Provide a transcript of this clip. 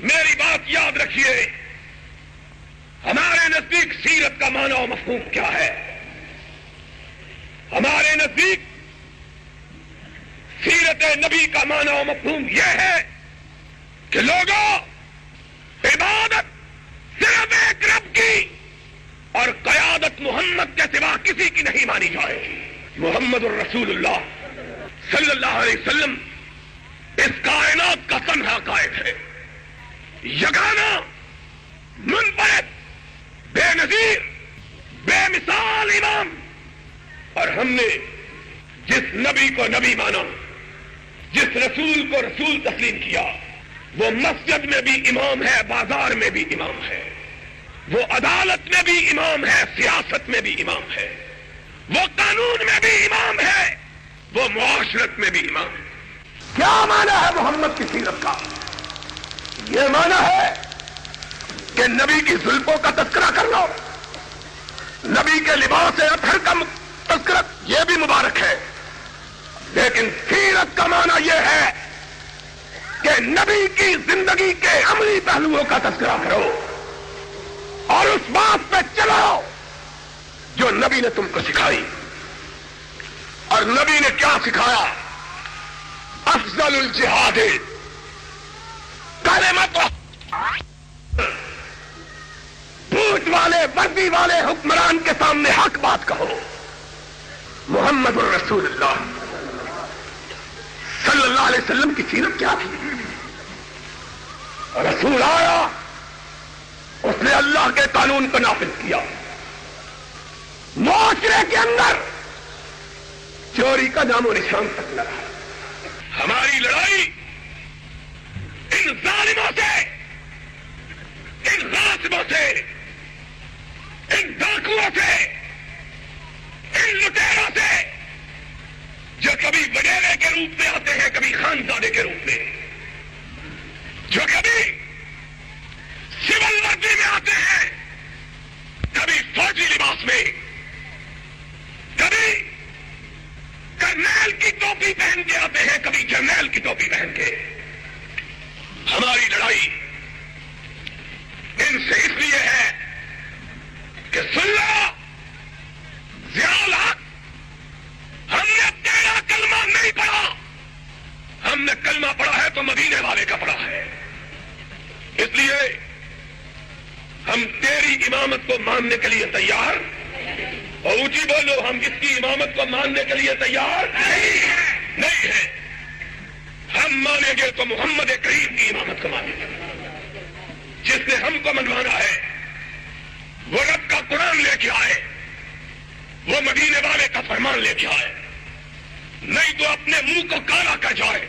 میری بات یاد رکھیے، ہمارے نزدیک سیرت کا معنی و مفہوم کیا ہے؟ ہمارے نزدیک سیرت نبی کا معنی و مفہوم یہ ہے کہ لوگوں، عبادت صرف ایک رب کی اور قیادت محمد کے سوا کسی کی نہیں مانی جائے گی۔ محمد الرسول اللہ صلی اللہ علیہ وسلم اس کائنات کا تنہا قائد ہے، یگانہ، منفرد، بے نظیر، بے مثال امام، اور ہم نے جس نبی کو نبی مانا، جس رسول کو رسول تسلیم کیا، وہ مسجد میں بھی امام ہے، بازار میں بھی امام ہے، وہ عدالت میں بھی امام ہے، سیاست میں بھی امام ہے، وہ قانون میں بھی امام ہے، وہ معاشرت میں بھی امام ہے۔ کیا معنی ہے محمد کی سیرت کا؟ یہ معنی ہے کہ نبی کی زلفوں کا تذکرہ کر لو، نبی کے لباس اطہر کا تذکرہ، یہ بھی مبارک ہے، لیکن سیرت کا معنی یہ ہے کہ نبی کی زندگی کے عملی پہلوؤں کا تذکرہ کرو اور اس بات پہ چلاؤ جو نبی نے تم کو سکھائی۔ اور نبی نے کیا سکھایا؟ افضل الجہاد کلمۃ، بوٹ والے وردی والے حکمران کے سامنے حق بات کہو۔ محمد الرسول اللہ صلی اللہ علیہ وسلم کی سیرت کیا تھی؟ رسول آیا، اس نے اللہ کے قانون کو نافذ کیا، معاشرے کے اندر چوری کا نام و نشان تک نہ رہا۔ ہماری لڑائی ان ظالموں سے، ان غاصبوں سے، ان ڈاکوؤں سے، ان لٹیروں سے، جو کبھی وڈیرے کے روپ میں آتے ہیں، کبھی خانزادے کے روپ میں، جو کبھی سول وردی میں آتے ہیں، کبھی فوجی لباس میں، کبھی کرنیل کی ٹوپی پہن کے آتے ہیں، کبھی جرنیل کی ٹوپی پہن کے۔ ہماری لڑائی ان سے اس لیے ہے کہ سن لو ضیاء الحق، ہم نے تیرا کلمہ نہیں پڑھا، ہم نے کلمہ پڑھا ہے تو مدینے والے کا پڑھا ہے، اس لیے ہم تیری امامت کو ماننے کے لیے تیار، اور اونچی بولو، ہم اس کی امامت کو ماننے کے لیے تیار نہیں ہے۔ ہم مانیں گے تو محمد کریم کی امامت کو مانیں گے، جس نے ہم کو منوانا ہے وہ رب کا قرآن لے کے آئے، وہ مدینے والے کا فرمان لے کے آئے، نہیں تو اپنے منہ کو کالا کر جائے۔